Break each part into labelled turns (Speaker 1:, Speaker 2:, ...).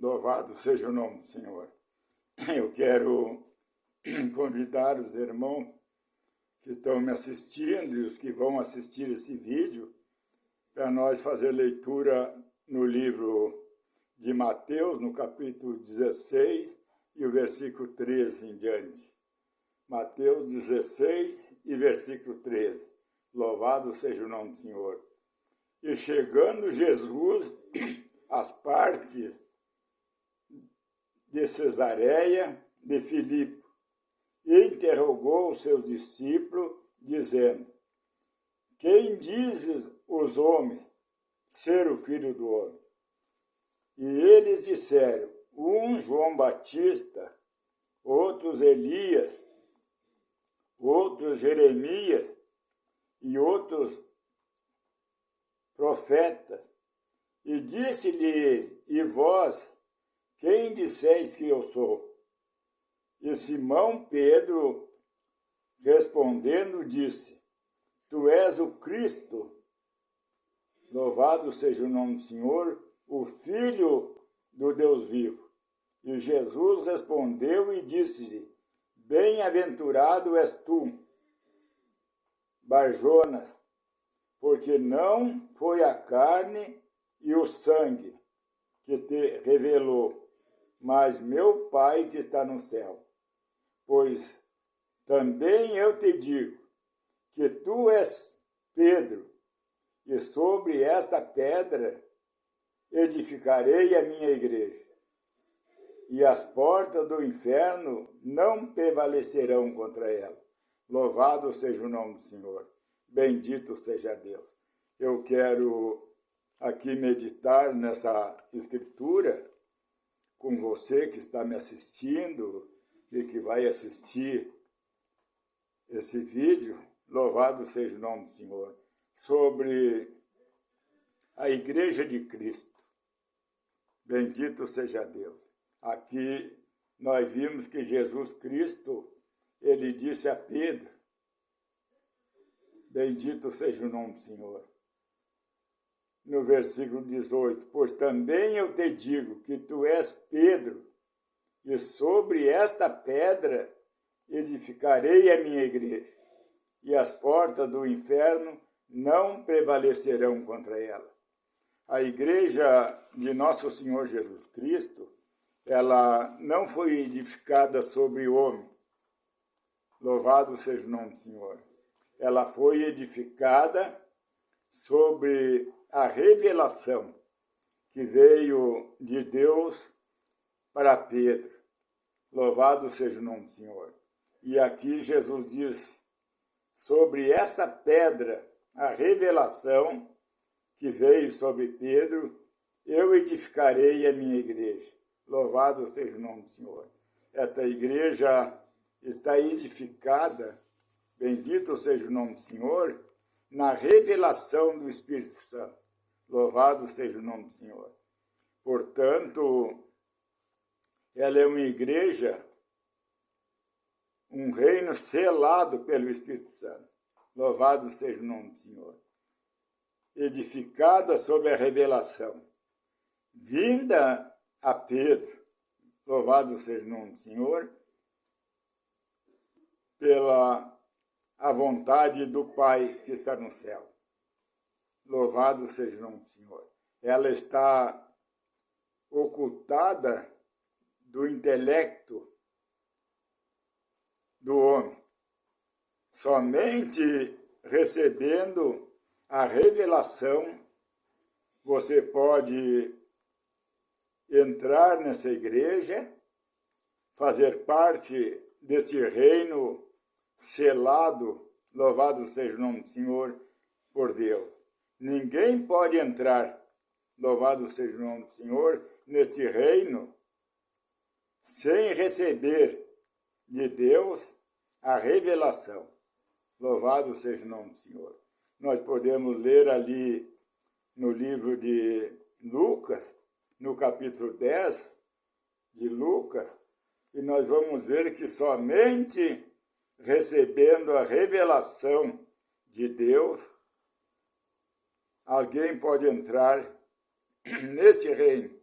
Speaker 1: Louvado seja o nome do Senhor. Eu quero convidar os irmãos que estão me assistindo e os que vão assistir esse vídeo para nós fazer leitura no livro de Mateus, no capítulo 16 e o versículo 13 em diante. Mateus 16 e versículo 13. Louvado seja o nome do Senhor. E chegando Jesus às partes de Cesareia de Filipe, e interrogou os seus discípulos, dizendo: Quem dizes os homens ser o Filho do Homem? E eles disseram: um João Batista, outros Elias, outros Jeremias e outros profetas. E disse-lhe ele: E vós, quem disseis que eu sou? E Simão Pedro, respondendo, disse: Tu és o Cristo, louvado seja o nome do Senhor, o Filho do Deus vivo. E Jesus respondeu e disse-lhe: Bem-aventurado és tu, Bar-Jonas, porque não foi a carne e o sangue que te revelou, mas meu Pai que está no céu. Pois também eu te digo que tu és Pedro, e sobre esta pedra edificarei a minha igreja, e as portas do inferno não prevalecerão contra ela. Louvado seja o nome do Senhor. Bendito seja Deus. Eu quero aqui meditar nessa escritura com você que está me assistindo e que vai assistir esse vídeo, louvado seja o nome do Senhor, sobre a Igreja de Cristo. Bendito seja Deus. Aqui nós vimos que Jesus Cristo, ele disse a Pedro: Bendito seja o nome do Senhor. No versículo 18, pois também eu te digo que tu és Pedro, e sobre esta pedra edificarei a minha igreja, e as portas do inferno não prevalecerão contra ela. A igreja de nosso Senhor Jesus Cristo, ela não foi edificada sobre homem. Louvado seja o nome do Senhor. Ela foi edificada sobre a revelação que veio de Deus para Pedro. Louvado seja o nome do Senhor. E aqui Jesus diz: sobre essa pedra, a revelação que veio sobre Pedro, eu edificarei a minha igreja. Louvado seja o nome do Senhor. Esta igreja está edificada, bendito seja o nome do Senhor, na revelação do Espírito Santo. Louvado seja o nome do Senhor. Portanto, ela é uma igreja, um reino selado pelo Espírito Santo. Louvado seja o nome do Senhor. Edificada sobre a revelação, vinda a Pedro, louvado seja o nome do Senhor, pela a vontade do Pai que está no céu. Louvado seja o nome do Senhor. Ela está ocultada do intelecto do homem. Somente recebendo a revelação, você pode entrar nessa igreja, fazer parte desse reino selado, louvado seja o nome do Senhor, por Deus. Ninguém pode entrar, louvado seja o nome do Senhor, neste reino, sem receber de Deus a revelação. Louvado seja o nome do Senhor. Nós podemos ler ali no livro de Lucas, no capítulo 10 de Lucas, e nós vamos ver que somente recebendo a revelação de Deus, alguém pode entrar nesse reino,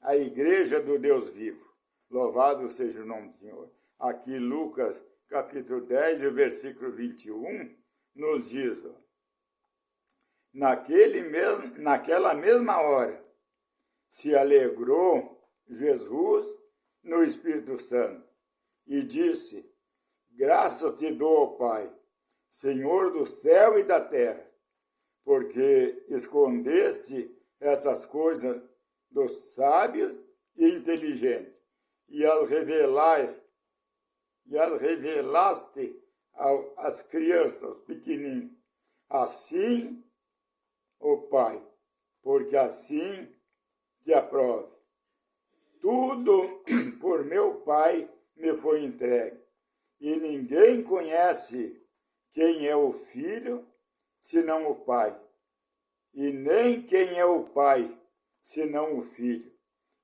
Speaker 1: a igreja do Deus vivo. Louvado seja o nome do Senhor. Aqui Lucas capítulo 10, e o versículo 21, nos diz, ó, naquela mesma hora se alegrou Jesus no Espírito Santo e disse: graças te dou, ó Pai, Senhor do céu e da terra, porque escondeste essas coisas dos sábios e inteligentes e as revelaste às crianças, aos pequeninos. Assim, ó Pai, porque assim te aprove. Tudo por meu Pai me foi entregue, e ninguém conhece quem é o Filho, senão o Pai, e nem quem é o Pai, senão o Filho,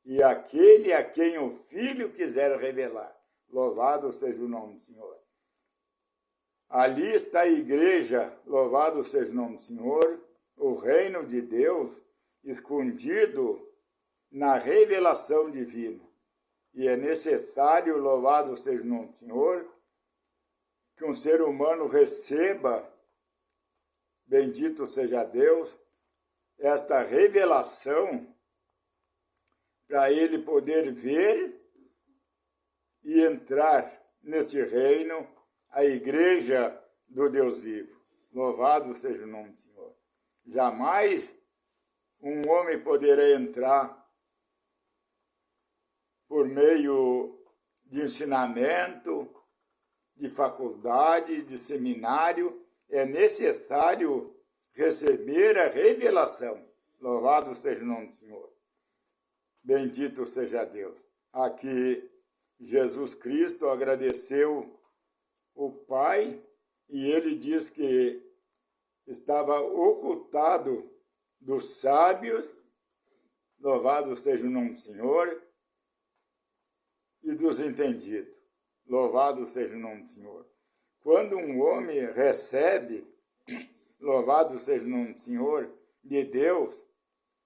Speaker 1: e aquele a quem o Filho quiser revelar. Louvado seja o nome do Senhor. Ali está a igreja, louvado seja o nome do Senhor, o reino de Deus escondido na revelação divina. E é necessário, louvado seja o nome do Senhor, que um ser humano receba, bendito seja Deus, esta revelação para ele poder ver e entrar nesse reino, a igreja do Deus vivo. Louvado seja o nome do Senhor. Jamais um homem poderá entrar por meio de ensinamento, de faculdade, de seminário. É necessário receber a revelação. Louvado seja o nome do Senhor. Bendito seja Deus. Aqui Jesus Cristo agradeceu o Pai e ele diz que estava ocultado dos sábios, louvado seja o nome do Senhor, e dos entendidos, louvado seja o nome do Senhor. Quando um homem recebe, louvado seja o nome do Senhor, de Deus,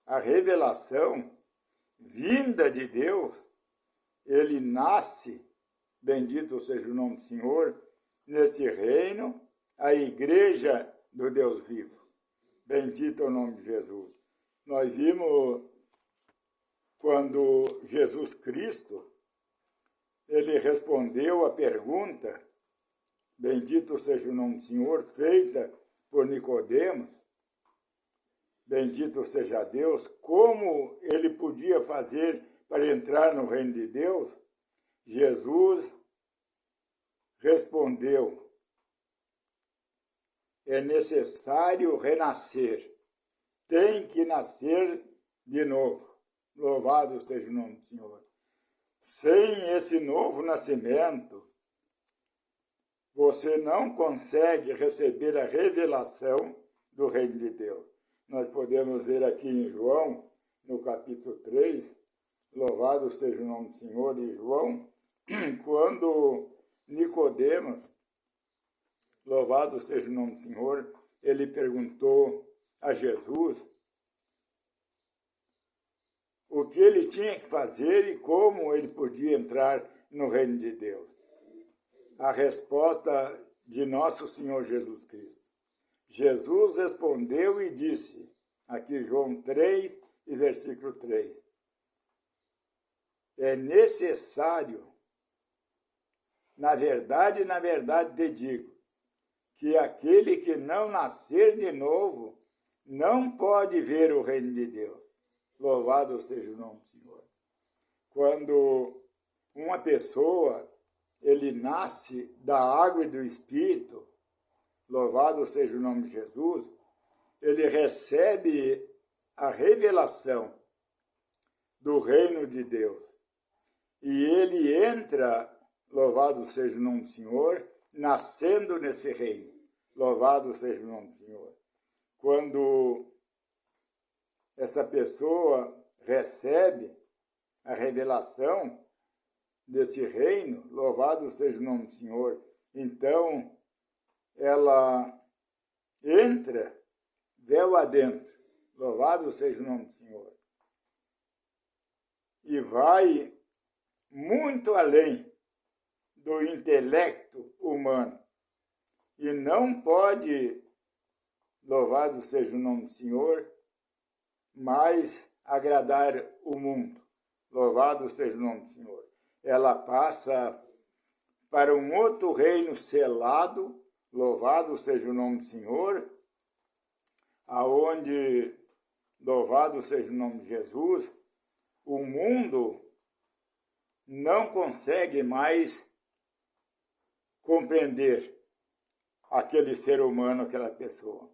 Speaker 1: a revelação vinda de Deus, ele nasce, bendito seja o nome do Senhor, neste reino, a igreja do Deus vivo. Bendito é o nome de Jesus. Nós vimos quando Jesus Cristo, ele respondeu a pergunta, bendito seja o nome do Senhor, feita por Nicodemos, bendito seja Deus, como ele podia fazer para entrar no reino de Deus? Jesus respondeu: é necessário renascer, tem que nascer de novo. Louvado seja o nome do Senhor. Sem esse novo nascimento, você não consegue receber a revelação do reino de Deus. Nós podemos ver aqui em João, no capítulo 3, louvado seja o nome do Senhor, em João, quando Nicodemos, louvado seja o nome do Senhor, ele perguntou a Jesus o que ele tinha que fazer e como ele podia entrar no reino de Deus. A resposta de nosso Senhor Jesus Cristo. Jesus respondeu e disse, aqui João 3 e versículo 3, é necessário, na verdade te digo, que aquele que não nascer de novo não pode ver o reino de Deus. Louvado seja o nome do Senhor. Quando uma pessoa, ele nasce da água e do Espírito, louvado seja o nome de Jesus, ele recebe a revelação do reino de Deus. E ele entra, louvado seja o nome do Senhor, nascendo nesse reino. Louvado seja o nome do Senhor. Quando essa pessoa recebe a revelação desse reino, louvado seja o nome do Senhor, então ela entra véu adentro, louvado seja o nome do Senhor. e vai muito além do intelecto humano e não pode, louvado seja o nome do Senhor, mais agradar o mundo. Louvado seja o nome do Senhor. Ela passa para um outro reino selado, louvado seja o nome do Senhor, aonde, louvado seja o nome de Jesus, o mundo não consegue mais compreender aquele ser humano, aquela pessoa.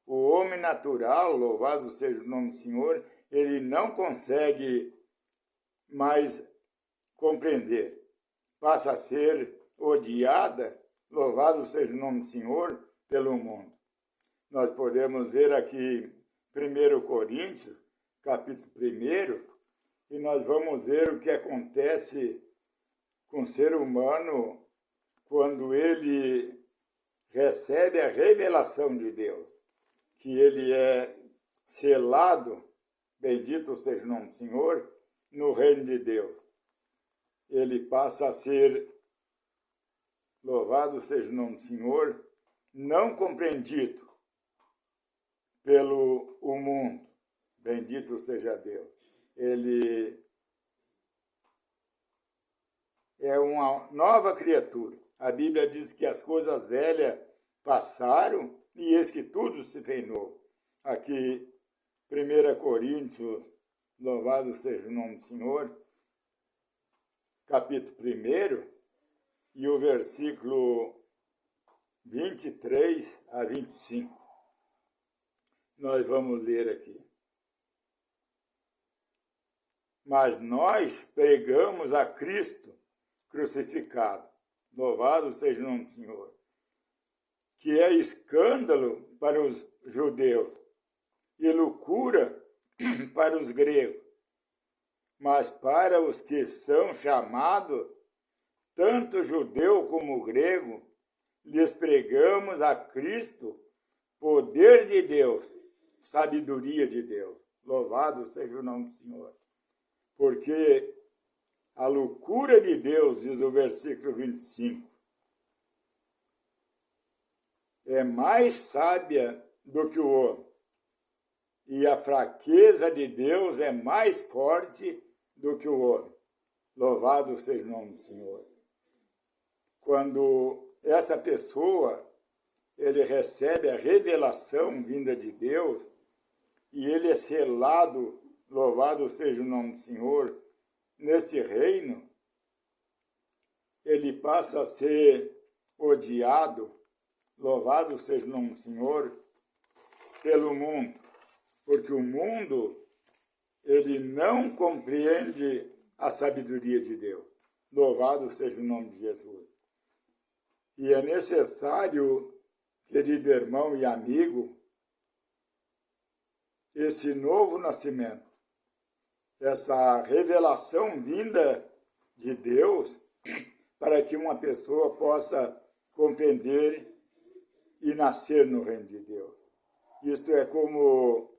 Speaker 1: O homem natural, louvado seja o nome do Senhor, ele não consegue mais compreender. Passa a ser odiada, louvado seja o nome do Senhor, pelo mundo. Nós podemos ver aqui 1 Coríntios, capítulo 1, e nós vamos ver o que acontece com o ser humano quando ele recebe a revelação de Deus, que ele é selado, bendito seja o nome do Senhor, no reino de Deus. Ele passa a ser, louvado seja o nome do Senhor, não compreendido pelo o mundo, bendito seja Deus. Ele é uma nova criatura. A Bíblia diz que as coisas velhas passaram e eis que tudo se fez novo. Aqui, 1 Coríntios, louvado seja o nome do Senhor, capítulo 1, e o versículo 23 a 25. Nós vamos ler aqui. Mas nós pregamos a Cristo crucificado, louvado seja o nome do Senhor, que é escândalo para os judeus e loucura para os gregos, mas para os que são chamados, tanto judeu como grego, lhes pregamos a Cristo, poder de Deus, sabedoria de Deus. Louvado seja o nome do Senhor. Porque a loucura de Deus, diz o versículo 25, é mais sábia do que o homem, e a fraqueza de Deus é mais forte do que o homem. Louvado seja o nome do Senhor. Quando essa pessoa, ele recebe a revelação vinda de Deus, e ele é selado, louvado seja o nome do Senhor, neste reino, ele passa a ser odiado, louvado seja o nome do Senhor, pelo mundo, porque o mundo, ele não compreende a sabedoria de Deus. Louvado seja o nome de Jesus. E é necessário, querido irmão e amigo, esse novo nascimento, essa revelação vinda de Deus, para que uma pessoa possa compreender e nascer no reino de Deus. Isto é como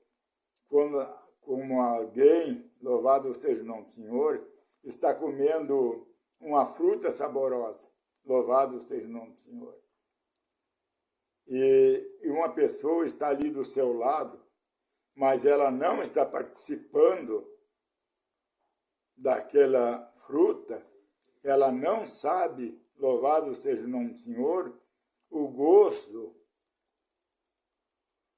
Speaker 1: alguém, louvado seja o nome do Senhor, está comendo uma fruta saborosa, louvado seja o nome do Senhor. E uma pessoa está ali do seu lado, mas ela não está participando daquela fruta, ela não sabe, louvado seja o nome do Senhor, o gosto,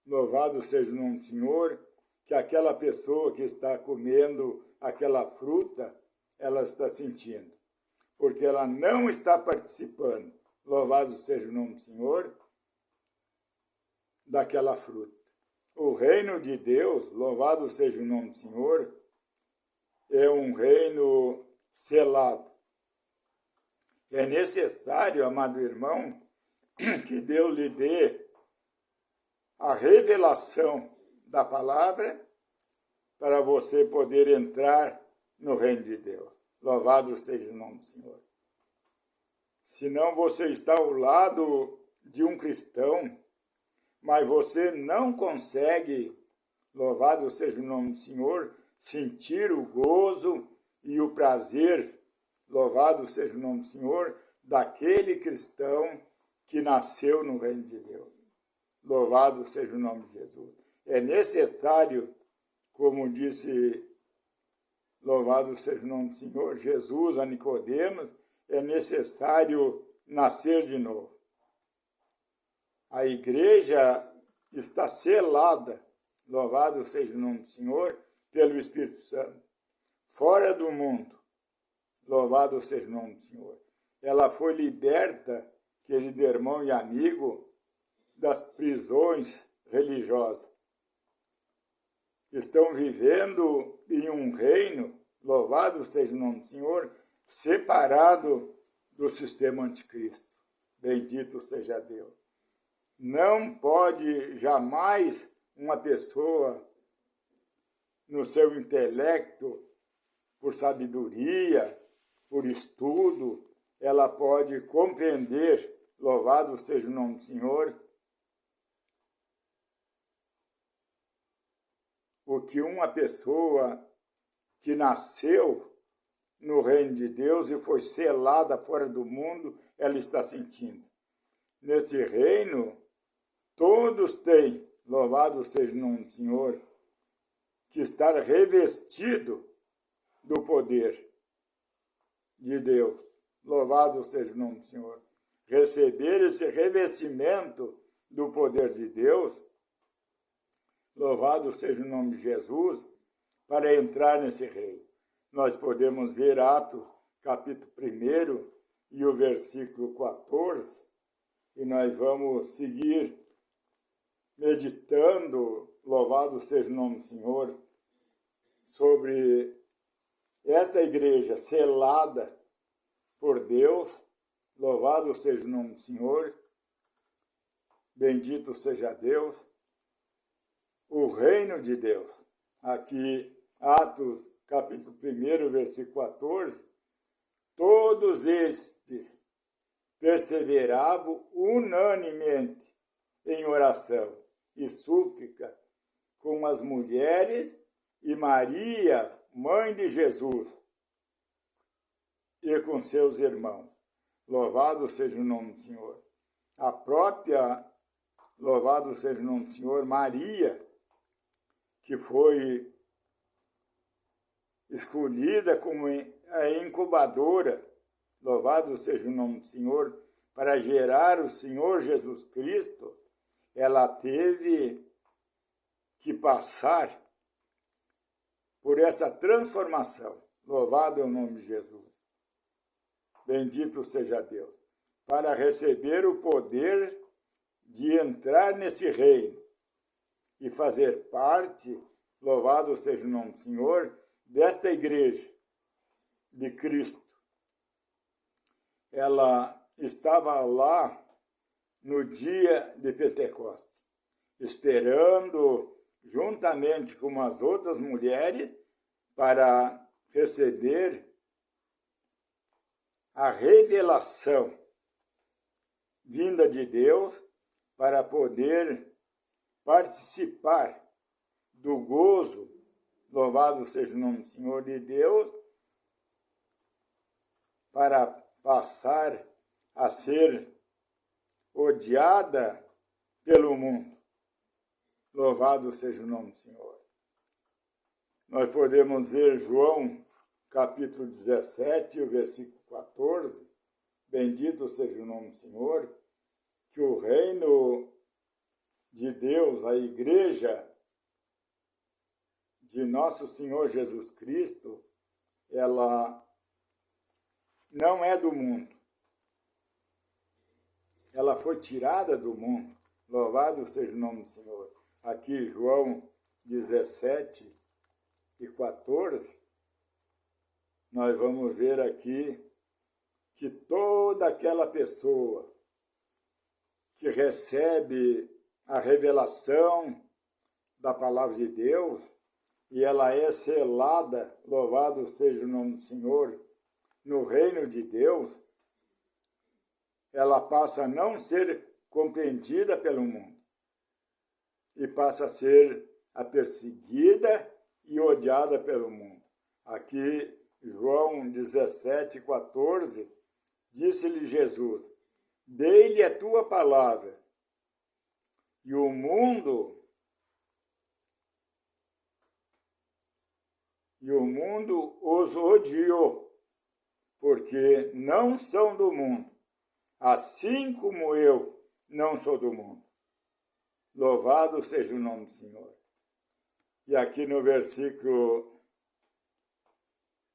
Speaker 1: louvado seja o nome do Senhor, que aquela pessoa que está comendo aquela fruta, ela está sentindo. Porque ela não está participando, louvado seja o nome do Senhor, daquela fruta. O reino de Deus, louvado seja o nome do Senhor, é um reino selado. É necessário, amado irmão, que Deus lhe dê a revelação da palavra para você poder entrar no reino de Deus. Louvado seja o nome do Senhor. Senão você está ao lado de um cristão, mas você não consegue, louvado seja o nome do Senhor, sentir o gozo e o prazer, louvado seja o nome do Senhor, daquele cristão que nasceu no reino de Deus. Louvado seja o nome de Jesus. É necessário, como disse, louvado seja o nome do Senhor, Jesus a Nicodemos, é necessário nascer de novo. A igreja está selada, louvado seja o nome do Senhor, pelo Espírito Santo. Fora do mundo, louvado seja o nome do Senhor. Ela foi liberta, querido irmão e amigo, das prisões religiosas. Estão vivendo em um reino, louvado seja o nome do Senhor, separado do sistema anticristo. Bendito seja Deus. Não pode jamais uma pessoa, no seu intelecto, por sabedoria, por estudo, ela pode compreender, louvado seja o nome do Senhor, o que uma pessoa que nasceu no reino de Deus e foi selada fora do mundo, ela está sentindo. Nesse reino, todos têm, louvado seja o nome do Senhor, que estar revestido do poder de Deus. Louvado seja o nome do Senhor. Receber esse revestimento do poder de Deus, louvado seja o nome de Jesus, para entrar nesse reino. Nós podemos ver Atos, capítulo 1 e o versículo 14, e nós vamos seguir meditando, louvado seja o nome do Senhor, sobre esta igreja selada por Deus, louvado seja o nome do Senhor, bendito seja Deus, o reino de Deus. Aqui, Atos, capítulo 1, versículo 14, todos estes perseveravam unanimemente em oração e súplica com as mulheres e Maria, mãe de Jesus, e com seus irmãos. Louvado seja o nome do Senhor. A própria, louvado seja o nome do Senhor, Maria, que foi escolhida como a incubadora, louvado seja o nome do Senhor, para gerar o Senhor Jesus Cristo, ela teve que passar por essa transformação. Louvado é o nome de Jesus. Bendito seja Deus. Para receber o poder de entrar nesse reino e fazer parte, louvado seja o nome do Senhor, desta igreja de Cristo. Ela estava lá no dia de Pentecostes, esperando juntamente com as outras mulheres para receber a revelação vinda de Deus para poder participar do gozo, louvado seja o nome do Senhor de Deus, para passar a ser odiada pelo mundo. Louvado seja o nome do Senhor. Nós podemos ver João, capítulo 17, o versículo 14, bendito seja o nome do Senhor, que o reino de Deus, a igreja de nosso Senhor Jesus Cristo, ela não é do mundo. Ela foi tirada do mundo. Louvado seja o nome do Senhor. Aqui, João 17 e 14, nós vamos ver aqui que toda aquela pessoa que recebe a revelação da palavra de Deus e ela é selada, louvado seja o nome do Senhor, no reino de Deus, ela passa a não ser compreendida pelo mundo e passa a ser a perseguida e odiada pelo mundo. Aqui João 17:14, disse-lhe Jesus: dei-lhe a tua palavra, e o mundo os odiou, porque não são do mundo, assim como eu não sou do mundo. Louvado seja o nome do Senhor. E aqui no versículo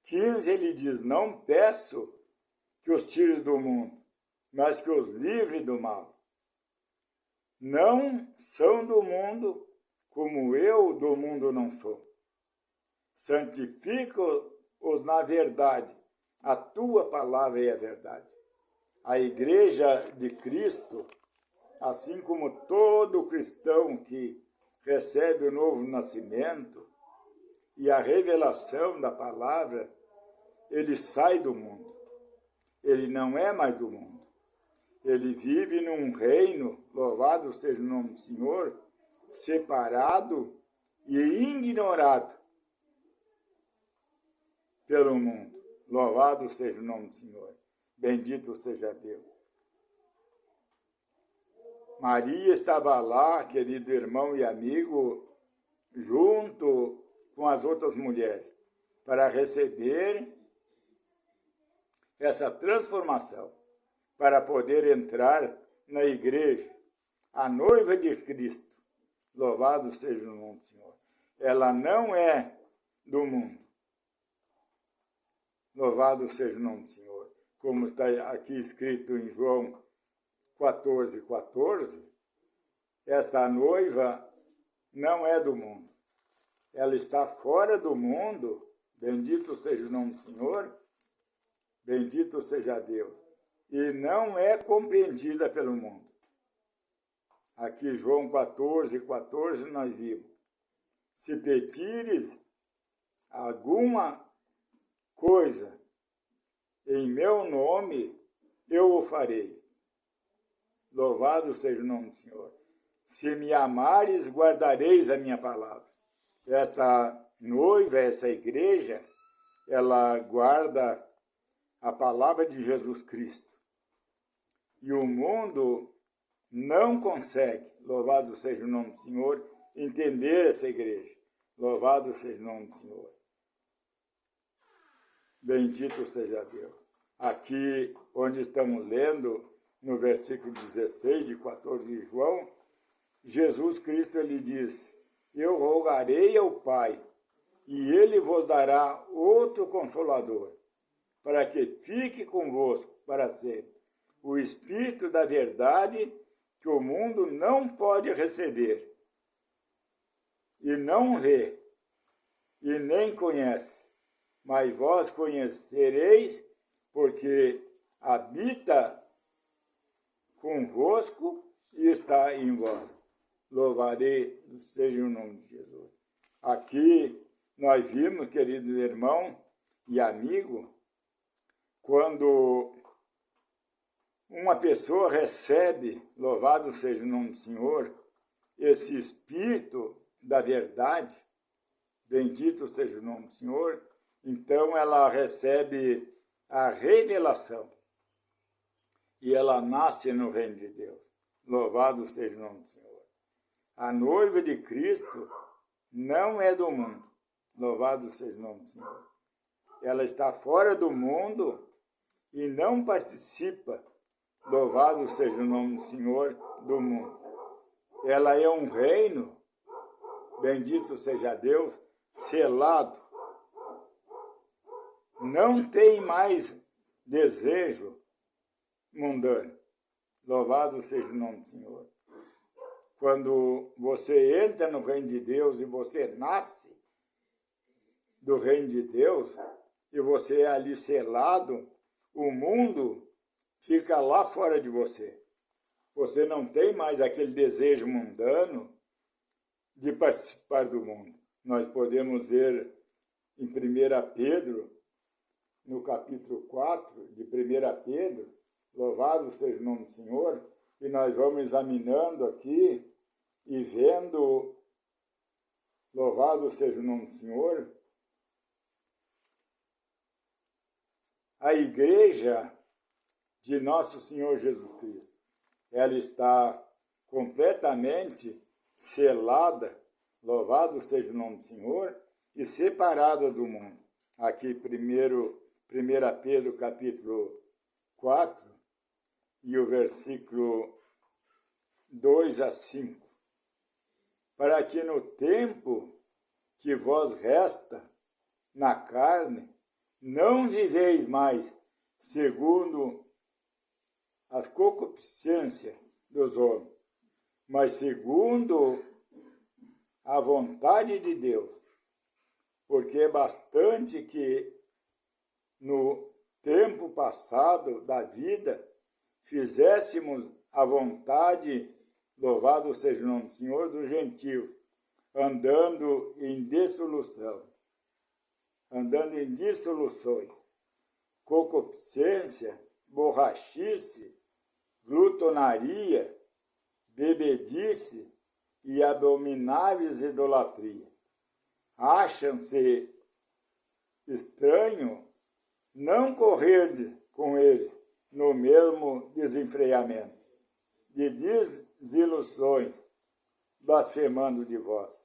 Speaker 1: 15 ele diz: não peço que os tires do mundo, mas que os livre do mal. Não são do mundo, como eu do mundo não sou. Santifica-os na verdade, a tua palavra é a verdade. A igreja de Cristo, assim como todo cristão que recebe o novo nascimento e a revelação da palavra, ele sai do mundo. Ele não é mais do mundo. Ele vive num reino, louvado seja o nome do Senhor, separado e ignorado pelo mundo. Louvado seja o nome do Senhor. Bendito seja Deus. Maria estava lá, querido irmão e amigo, junto com as outras mulheres, para receber essa transformação, para poder entrar na igreja, a noiva de Cristo. Louvado seja o nome do Senhor. Ela não é do mundo. Louvado seja o nome do Senhor. Como está aqui escrito em João 14:14, esta noiva não é do mundo. Ela está fora do mundo. Bendito seja o nome do Senhor. Bendito seja Deus. E não é compreendida pelo mundo. Aqui João 14:14 nós vimos: se pedires alguma coisa em meu nome, eu o farei. Louvado seja o nome do Senhor. Se me amares, guardareis a minha palavra. Esta noiva, essa igreja, ela guarda a palavra de Jesus Cristo. E o mundo não consegue, louvado seja o nome do Senhor, entender essa igreja. Louvado seja o nome do Senhor. Bendito seja Deus. Aqui onde estamos lendo, no versículo 16 de 14 de João, Jesus Cristo ele diz: eu rogarei ao Pai, e ele vos dará outro Consolador, para que fique convosco para sempre, o Espírito da verdade, que o mundo não pode receber, e não vê, e nem conhece, mas vós conhecereis, porque habita convosco e está em vós. Louvarei seja o nome de Jesus. Aqui nós vimos, querido irmão e amigo, quando uma pessoa recebe, louvado seja o nome do Senhor, esse Espírito da verdade, bendito seja o nome do Senhor, então ela recebe a revelação e ela nasce no reino de Deus. Louvado seja o nome do Senhor. A noiva de Cristo não é do mundo. Louvado seja o nome do Senhor. Ela está fora do mundo e não participa, louvado seja o nome do Senhor, do mundo. Ela é um reino, bendito seja Deus, selado. Não tem mais desejo mundano. Louvado seja o nome do Senhor. Quando você entra no reino de Deus e você nasce do reino de Deus, e você é ali selado, o mundo fica lá fora de você. Você não tem mais aquele desejo mundano de participar do mundo. Nós podemos ver em 1 Pedro, no capítulo 4 de 1 Pedro, louvado seja o nome do Senhor, e nós vamos examinando aqui e vendo, louvado seja o nome do Senhor, a igreja de nosso Senhor Jesus Cristo. Ela está completamente selada, louvado seja o nome do Senhor, e separada do mundo. Aqui, 1 Pedro, capítulo 4, e o versículo 2 a 5. Para que no tempo que vos resta na carne, não viveis mais segundo as concupiscências dos homens, mas segundo a vontade de Deus. Porque é bastante que no tempo passado da vida fizéssemos a vontade, louvado seja o nome do Senhor, do gentio, andando em dissoluções, concupiscência, borrachice, glutonaria, bebedice e abomináveis idolatria. Acham-se estranho não correr com eles no mesmo desenfreamento de desilusões, blasfemando de vós.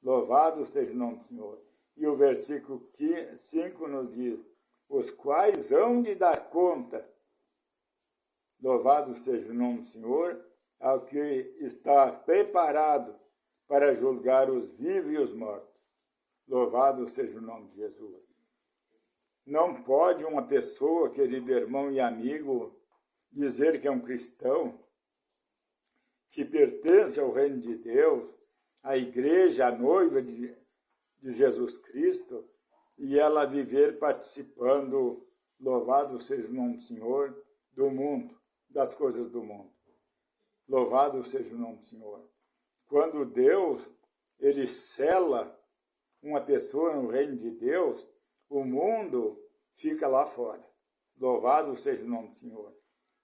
Speaker 1: Louvado seja o nome do Senhor. E o versículo 5 nos diz, os quais hão de dar conta, louvado seja o nome do Senhor, ao que está preparado para julgar os vivos e os mortos. Louvado seja o nome de Jesus. Não pode uma pessoa, querido irmão e amigo, dizer que é um cristão, que pertence ao reino de Deus, à igreja, à noiva de Jesus Cristo, e ela viver participando, louvado seja o nome do Senhor, do mundo, das coisas do mundo. Louvado seja o nome do Senhor. Quando Deus, ele sela uma pessoa no reino de Deus, o mundo fica lá fora. Louvado seja o nome do Senhor.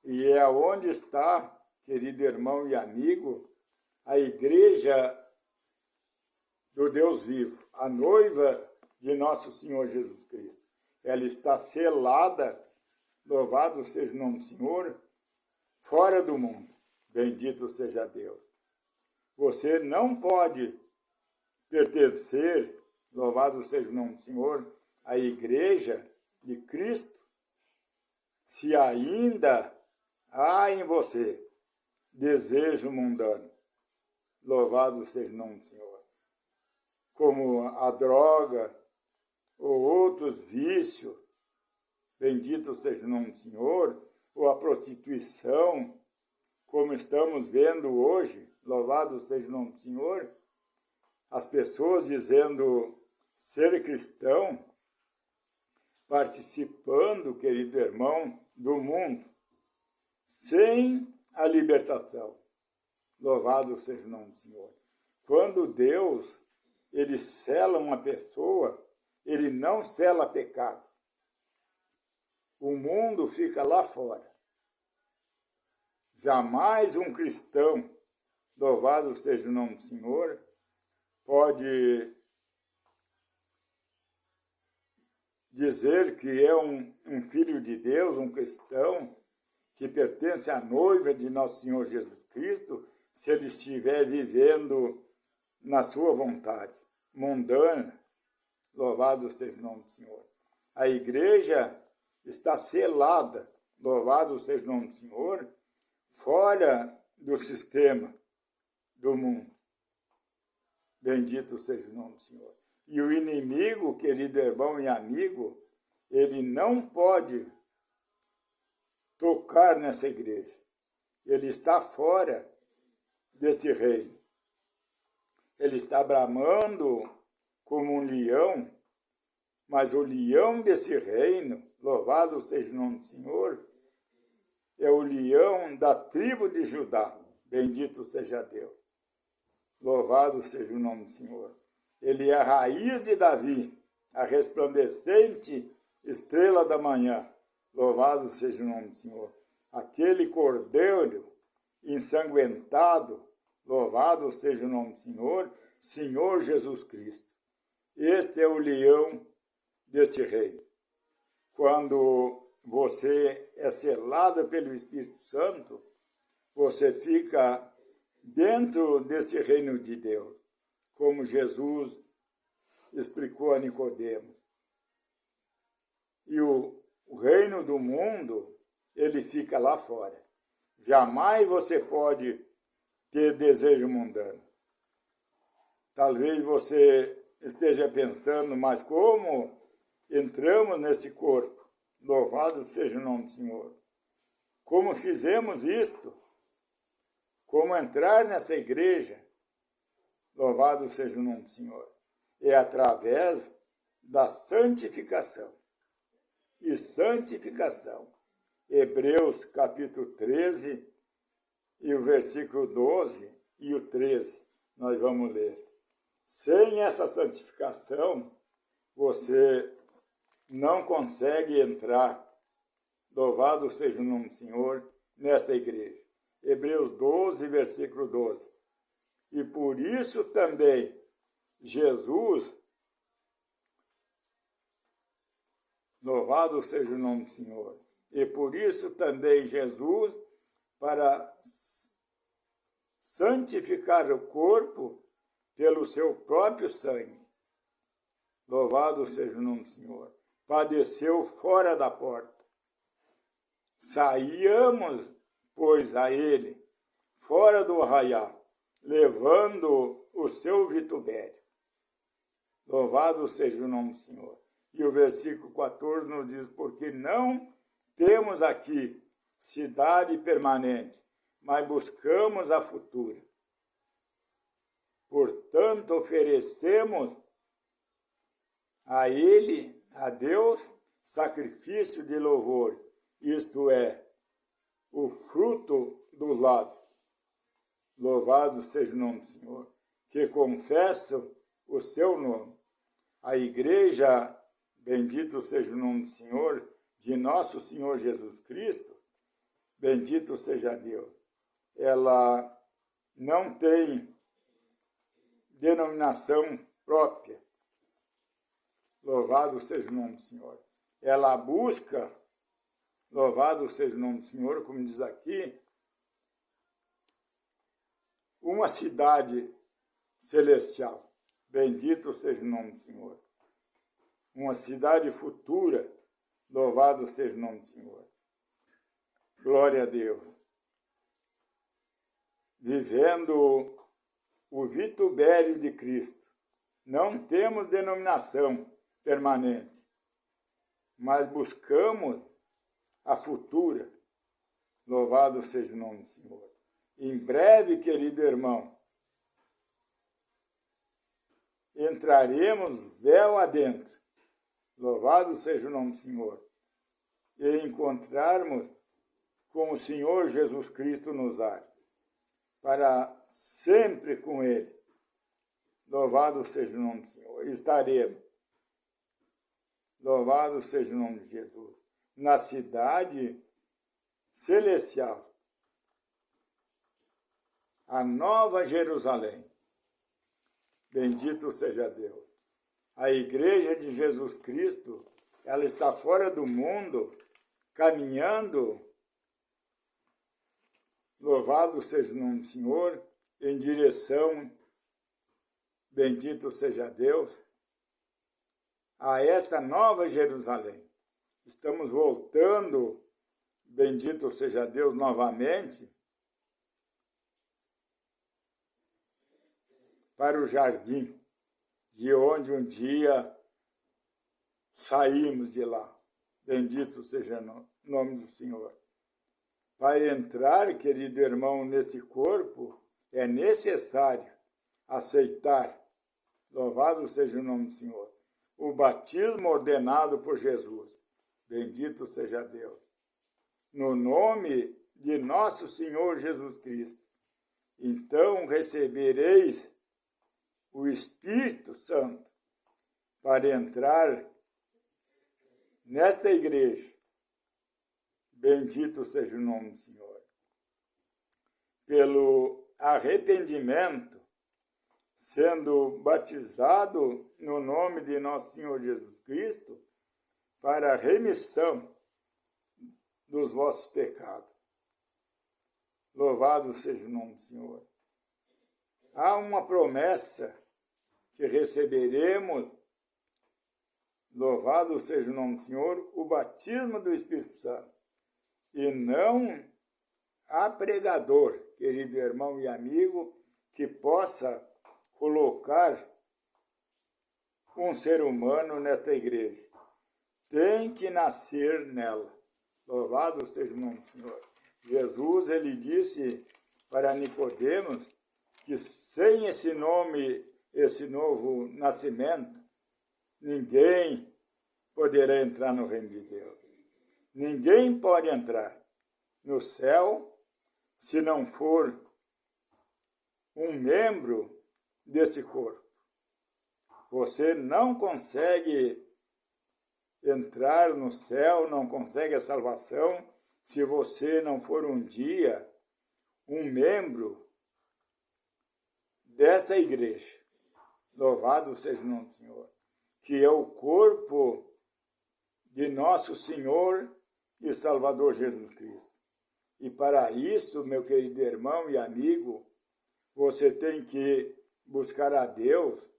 Speaker 1: E é onde está, querido irmão e amigo, a igreja do Deus vivo, a noiva de nosso Senhor Jesus Cristo. Ela está selada, louvado seja o nome do Senhor, fora do mundo. Bendito seja Deus. Você não pode pertencer, louvado seja o nome do Senhor, à igreja de Cristo, se ainda há em você desejo mundano. Louvado seja o nome do Senhor. Como a droga ou outros vícios, bendito seja o nome do Senhor, ou a prostituição, como estamos vendo hoje, louvado seja o nome do Senhor, as pessoas dizendo ser cristão, participando, querido irmão, do mundo, sem a libertação. Louvado seja o nome do Senhor. Quando Deus, ele sela uma pessoa, ele não sela pecado. O mundo fica lá fora. Jamais um cristão, louvado seja o nome do Senhor, pode dizer que é um filho de Deus, um cristão, que pertence à noiva de nosso Senhor Jesus Cristo, se ele estiver vivendo na sua vontade mundana. Louvado seja o nome do Senhor. A igreja está selada, louvado seja o nome do Senhor, fora do sistema do mundo. Bendito seja o nome do Senhor. E o inimigo, querido irmão e amigo, ele não pode tocar nessa igreja. Ele está fora deste reino. Ele está bramando como um leão, mas o leão desse reino, louvado seja o nome do Senhor, é o leão da tribo de Judá. Bendito seja Deus. Louvado seja o nome do Senhor. Ele é a raiz de Davi, a resplandecente estrela da manhã. Louvado seja o nome do Senhor. Aquele cordeiro ensanguentado, louvado seja o nome do Senhor, Senhor Jesus Cristo. Este é o leão deste reino. quando você é selado pelo Espírito Santo, você fica dentro desse reino de Deus, como Jesus explicou a Nicodemo. E o reino do mundo, ele fica lá fora. Jamais você pode ter desejo mundano. Talvez você esteja pensando, mas como entramos nesse corpo? Louvado seja o nome do Senhor. Como fizemos isto? Como entrar nessa igreja? Louvado seja o nome do Senhor. É através da santificação. E santificação. Hebreus capítulo 13 e o versículo 12 e o 13. Nós vamos ler. Sem essa santificação, você não consegue entrar, louvado seja o nome do Senhor, nesta igreja. Hebreus 12, versículo 12. E por isso também Jesus, louvado seja o nome do Senhor, e por isso também Jesus, para santificar o corpo pelo seu próprio sangue, louvado seja o nome do Senhor, padeceu fora da porta. Saíamos, pois, a ele, fora do arraial, levando o seu vitupério. Louvado seja o nome do Senhor. E o versículo 14 nos diz, porque não temos aqui cidade permanente, mas buscamos a futura. Portanto, oferecemos a ele, a Deus, sacrifício de louvor, isto é, o fruto dos lábios. Louvado seja o nome do Senhor, que confessam o seu nome. A igreja, bendito seja o nome do Senhor, de nosso Senhor Jesus Cristo, bendito seja Deus. Ela não tem denominação própria. Louvado seja o nome do Senhor. Ela busca, louvado seja o nome do Senhor, como diz aqui, uma cidade celestial. Bendito seja o nome do Senhor. Uma cidade futura, louvado seja o nome do Senhor. Glória a Deus. Vivendo o vitupério de Cristo. Não temos denominação permanente, mas buscamos a futura. Louvado seja o nome do Senhor. Em breve, querido irmão, entraremos véu adentro. Louvado seja o nome do Senhor. E encontrarmos com o Senhor Jesus Cristo nos ar, para sempre com Ele. Louvado seja o nome do Senhor. Estaremos. Louvado seja o nome de Jesus. Na cidade celestial. A nova Jerusalém. Bendito seja Deus. A igreja de Jesus Cristo, ela está fora do mundo, caminhando, louvado seja o nome do Senhor, em direção, bendito seja Deus, a esta nova Jerusalém. Estamos voltando, bendito seja Deus, novamente, para o jardim, de onde um dia saímos de lá. Bendito seja o nome do Senhor. Para entrar, querido irmão, nesse corpo, é necessário aceitar, louvado seja o nome do Senhor, o batismo ordenado por Jesus. Bendito seja Deus. No nome de nosso Senhor Jesus Cristo. Então recebereis o Espírito Santo para entrar nesta igreja. Bendito seja o nome do Senhor. Pelo arrependimento, sendo batizado no nome de nosso Senhor Jesus Cristo, para a remissão dos vossos pecados. Louvado seja o nome do Senhor. Há uma promessa que receberemos, louvado seja o nome do Senhor, o batismo do Espírito Santo. E não há pregador, querido irmão e amigo, que possa colocar um ser humano nesta igreja. Tem que nascer nela. Louvado seja o nome do Senhor. Jesus, ele disse para Nicodemos que sem esse nome, esse novo nascimento, ninguém poderá entrar no reino de Deus. Ninguém pode entrar no céu se não for um membro desse corpo. Você não consegue entrar no céu, não consegue a salvação, se você não for um dia um membro desta igreja. Louvado seja o nome do Senhor, que é o corpo de nosso Senhor e Salvador Jesus Cristo. E para isso, meu querido irmão e amigo, você tem que buscar a Deus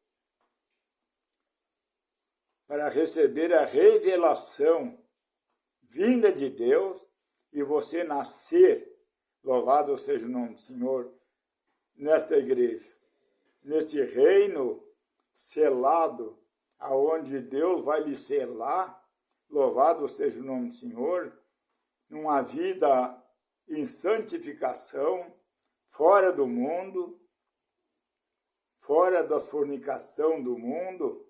Speaker 1: para receber a revelação vinda de Deus e você nascer, louvado seja o nome do Senhor, nesta igreja, nesse reino selado, aonde Deus vai lhe selar, louvado seja o nome do Senhor, numa vida em santificação, fora do mundo, fora das fornicação do mundo,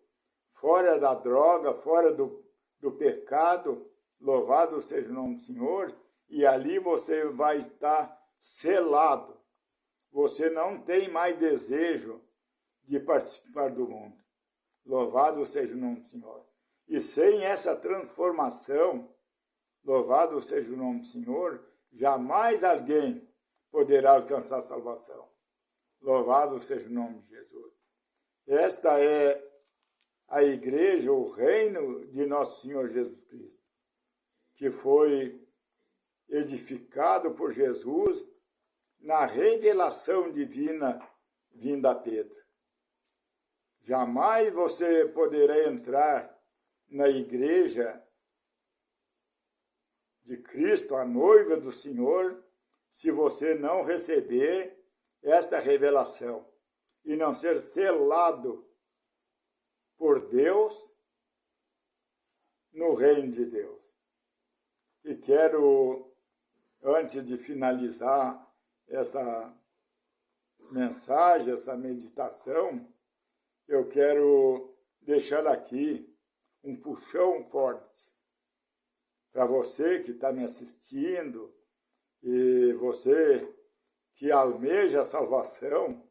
Speaker 1: fora da droga, fora do pecado, louvado seja o nome do Senhor, e ali você vai estar selado. Você não tem mais desejo de participar do mundo. Louvado seja o nome do Senhor. E sem essa transformação, louvado seja o nome do Senhor, jamais alguém poderá alcançar a salvação. Louvado seja o nome de Jesus. Esta é a igreja, o reino de nosso Senhor Jesus Cristo, que foi edificado por Jesus na revelação divina vinda a Pedro. Jamais você poderá entrar na igreja de Cristo, a noiva do Senhor, se você não receber esta revelação e não ser selado por Deus no reino de Deus. E quero, antes de finalizar essa mensagem, essa meditação, eu quero deixar aqui um puxão forte para você que está me assistindo e você que almeja a salvação.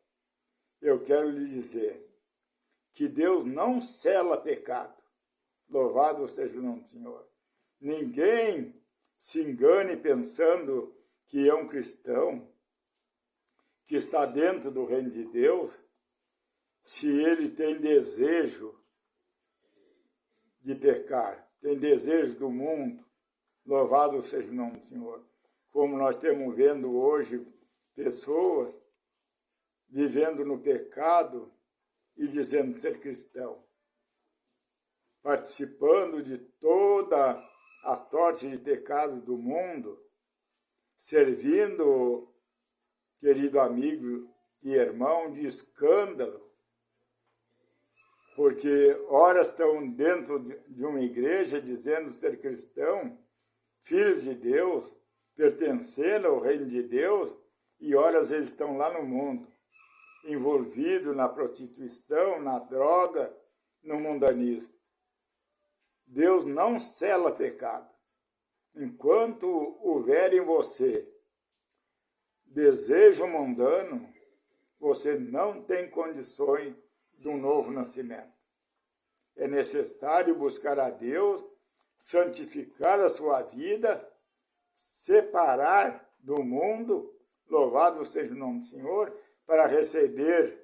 Speaker 1: Eu quero lhe dizer que Deus não sela pecado. Louvado seja o nome do Senhor. Ninguém se engane pensando que é um cristão, que está dentro do reino de Deus, se ele tem desejo de pecar, tem desejo do mundo. Louvado seja o nome do Senhor. Como nós estamos vendo hoje pessoas vivendo no pecado e dizendo ser cristão, participando de toda a sorte de pecado do mundo, servindo, querido amigo e irmão, de escândalo, porque ora estão dentro de uma igreja dizendo ser cristão, filhos de Deus, pertencendo ao reino de Deus, e horas eles estão lá no mundo, envolvidos na prostituição, na droga, no mundanismo. Deus não sela pecado. Enquanto houver em você desejo mundano, você não tem condições de um novo nascimento. É necessário buscar a Deus, santificar a sua vida, separar do mundo, louvado seja o nome do Senhor, para receber,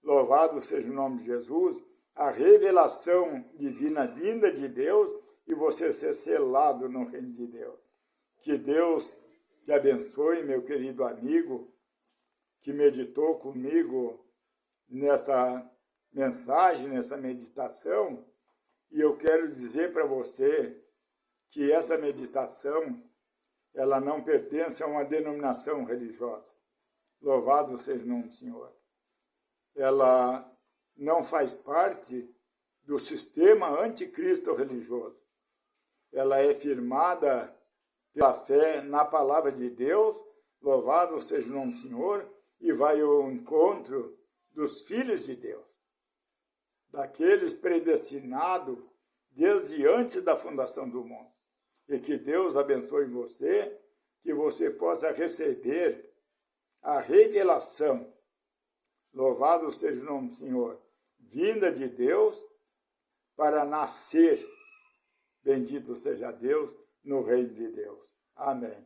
Speaker 1: louvado seja o nome de Jesus, a revelação divina vinda de Deus e você ser selado no reino de Deus. Que Deus te abençoe, meu querido amigo, que meditou comigo nesta mensagem, nessa meditação, e eu quero dizer para você que esta meditação, ela não pertence a uma denominação religiosa. Louvado seja o nome do Senhor. Ela não faz parte do sistema anticristo religioso. Ela é firmada pela fé na palavra de Deus, louvado seja o nome do Senhor, e vai ao encontro dos filhos de Deus, daqueles predestinados desde antes da fundação do mundo. E que Deus abençoe você, que você possa receber a revelação, louvado seja o nome do Senhor, vinda de Deus para nascer, bendito seja Deus, no reino de Deus. Amém.